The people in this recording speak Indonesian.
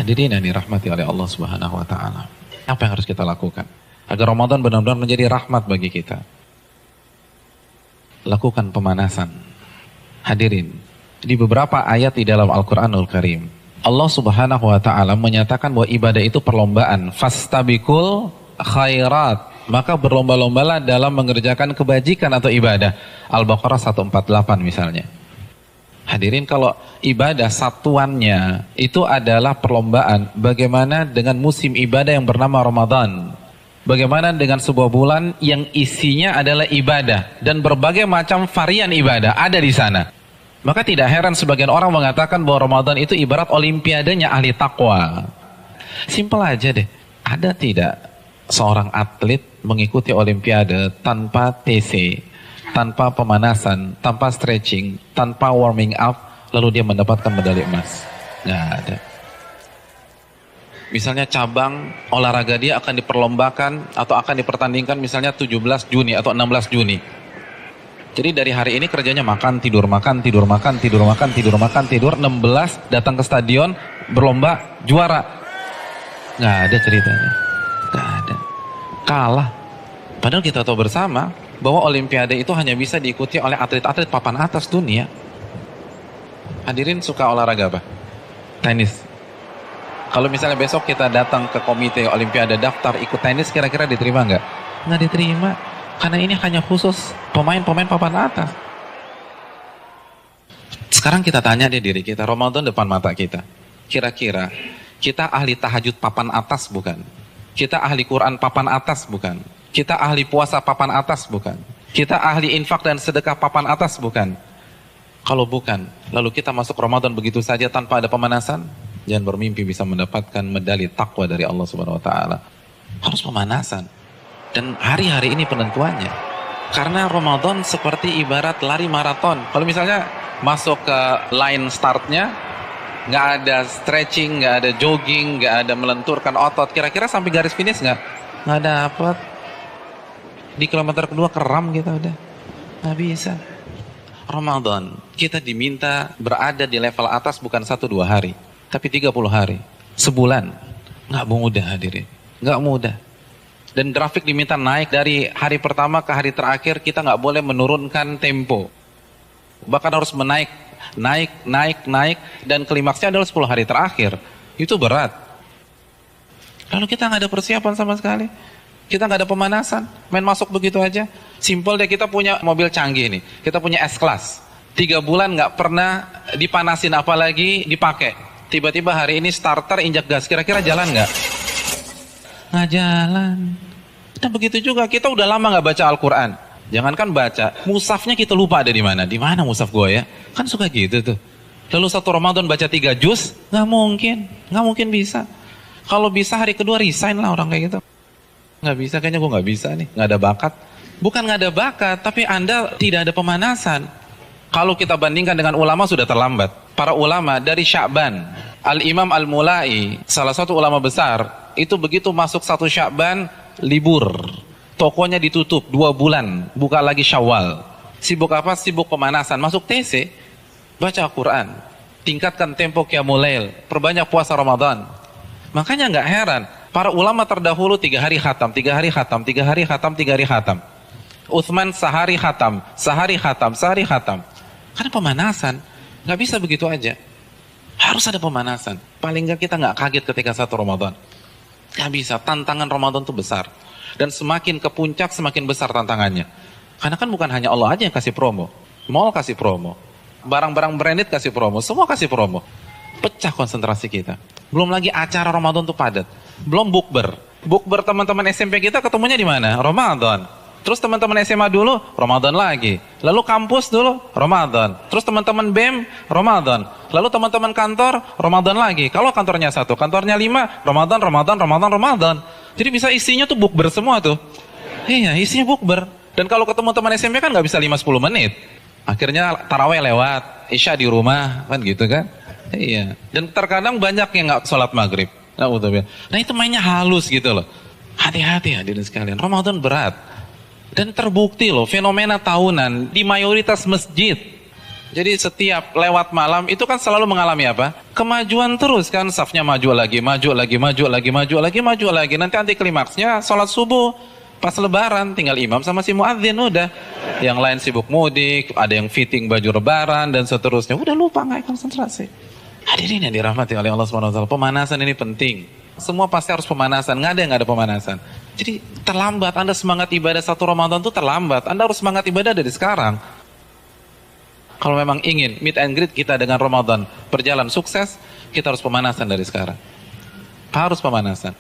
Hadirin yang dirahmati oleh Allah Subhanahu wa taala. Apa yang harus kita lakukan agar Ramadan benar-benar menjadi rahmat bagi kita? Lakukan pemanasan. Hadirin, di beberapa ayat di dalam Al-Qur'anul Karim, Allah Subhanahu wa taala menyatakan bahwa ibadah itu perlombaan. Fastabiqul khairat, maka berlomba-lombalah dalam mengerjakan kebajikan atau ibadah. Al-Baqarah 148 misalnya. Hadirin, kalau ibadah satuannya itu adalah perlombaan, bagaimana dengan musim ibadah yang bernama Ramadan? Bagaimana dengan sebuah bulan yang isinya adalah ibadah dan berbagai macam varian ibadah ada di sana? Maka tidak heran sebagian orang mengatakan bahwa Ramadan itu ibarat olimpiadenya ahli takwa. Simpel aja deh. Ada tidak seorang atlet mengikuti olimpiade tanpa TC, tanpa pemanasan, tanpa stretching, tanpa warming up, lalu dia mendapatkan medali emas? Nggak ada. Misalnya cabang olahraga dia akan diperlombakan atau akan dipertandingkan misalnya 17 Juni atau 16 Juni. Jadi dari hari ini kerjanya makan, tidur, makan, tidur, makan, tidur, makan, tidur, makan, tidur. 16 datang ke stadion, berlomba, juara. Nggak ada ceritanya. Nggak ada. Kalah. Padahal kita tahu bersama bahwa olimpiade itu hanya bisa diikuti oleh atlet-atlet papan atas dunia. Hadirin suka olahraga apa? Tenis. Kalau misalnya besok kita datang ke komite olimpiade daftar ikut tenis, kira-kira diterima nggak? Nggak diterima. Karena ini hanya khusus pemain-pemain papan atas. Sekarang kita tanya deh diri kita, Ramadan depan mata kita. Kira-kira kita ahli tahajud papan atas bukan? Kita ahli Quran papan atas bukan? Kita ahli puasa papan atas bukan? Kita ahli infak dan sedekah papan atas bukan? Kalau bukan, lalu kita masuk Ramadan begitu saja tanpa ada pemanasan? Jangan bermimpi bisa mendapatkan medali takwa dari Allah Subhanahu wa taala. Harus pemanasan. Dan hari-hari ini penentuannya. Karena Ramadan seperti ibarat lari maraton. Kalau misalnya masuk ke line startnya, nggak ada stretching, nggak ada jogging, nggak ada melenturkan otot, kira-kira sampai garis finish nggak dapet. Di kilometer kedua keram kita udah. Nggak bisa. Ramadan, kita diminta berada di level atas bukan 1-2 hari, tapi 30 hari. Sebulan. Nggak mudah hadirin. Nggak mudah. Dan grafik diminta naik dari hari pertama ke hari terakhir, kita nggak boleh menurunkan tempo. Bahkan harus naik, dan klimaksnya adalah 10 hari terakhir. Itu berat. Lalu kita nggak ada persiapan sama sekali. Kita nggak ada pemanasan, main masuk begitu aja. Simpel deh, kita punya mobil canggih nih, kita punya S-Class. 3 bulan nggak pernah dipanasin apalagi dipakai. Tiba-tiba hari ini starter injak gas, kira-kira jalan nggak? Nggak jalan. Nah begitu juga, kita udah lama nggak baca Al-Quran. Jangankan baca, mushafnya kita lupa ada di mana. Di mana mushaf gue ya? Kan suka gitu tuh. Lalu 1 Ramadan baca 3 juz, nggak mungkin bisa. Kalau bisa hari kedua resign lah orang kayak gitu. Nggak bisa, kayaknya gue nggak bisa nih, nggak ada bakat. Bukan nggak ada bakat, tapi Anda tidak ada pemanasan. Kalau kita bandingkan dengan ulama sudah terlambat. Para ulama dari Sya'ban, Al-Imam Al-Mulai, salah satu ulama besar, itu begitu masuk 1 Sya'ban, libur. Tokonya ditutup 2 bulan, buka lagi Syawal. Sibuk apa? Sibuk pemanasan. Masuk TC, baca Al-Quran, tingkatkan tempo Qiyamul Lail, perbanyak puasa Ramadan. Makanya nggak heran, para ulama terdahulu 3 hari khatam, 3 hari khatam, 3 hari khatam, 3 hari khatam. Utsman sehari khatam, sehari khatam, sehari khatam. Karena pemanasan, nggak bisa begitu aja. Harus ada pemanasan. Paling nggak kita nggak kaget ketika 1 Ramadan. Nggak bisa, tantangan Ramadan itu besar. Dan semakin ke puncak, semakin besar tantangannya. Karena kan bukan hanya Allah aja yang kasih promo. Mall kasih promo. Barang-barang branded kasih promo. Semua kasih promo. Pecah konsentrasi kita. Belum lagi acara Ramadan itu padat. Belum bukber. Bukber teman-teman SMP kita ketemunya di mana? Ramadan. Terus teman-teman SMA dulu, Ramadan lagi. Lalu kampus dulu, Ramadan. Terus teman-teman BEM, Ramadan. Lalu teman-teman kantor, Ramadan lagi. Kalau kantornya 1, kantornya 5, Ramadan. Jadi bisa isinya tuh bukber semua tuh. Iya, isinya bukber. Dan kalau ketemu teman SMP kan nggak bisa 5-10 menit. Akhirnya taraweh lewat, isya di rumah, kan gitu kan. Iya. Dan terkadang banyak yang nggak sholat maghrib. Nah itu mainnya halus gitu loh. Hati-hati hadirin sekalian, Ramadan berat. Dan terbukti loh, fenomena tahunan di mayoritas masjid. Jadi setiap lewat malam itu kan selalu mengalami apa? Kemajuan terus kan, safnya maju lagi, maju lagi, maju lagi, maju lagi, maju lagi. Nanti anti klimaksnya sholat subuh pas lebaran, tinggal imam sama si muadzin udah. Yang lain sibuk mudik, ada yang fitting baju lebaran dan seterusnya. Udah lupa, nggak konsentrasi. Hadirin yang dirahmati oleh Allah SWT, pemanasan ini penting. Semua pasti harus pemanasan, nggak ada yang nggak ada pemanasan. Jadi terlambat, Anda semangat ibadah satu Ramadan itu terlambat. Anda harus semangat ibadah dari sekarang. Kalau memang ingin meet and greet kita dengan Ramadan berjalan sukses, kita harus pemanasan dari sekarang. Harus pemanasan.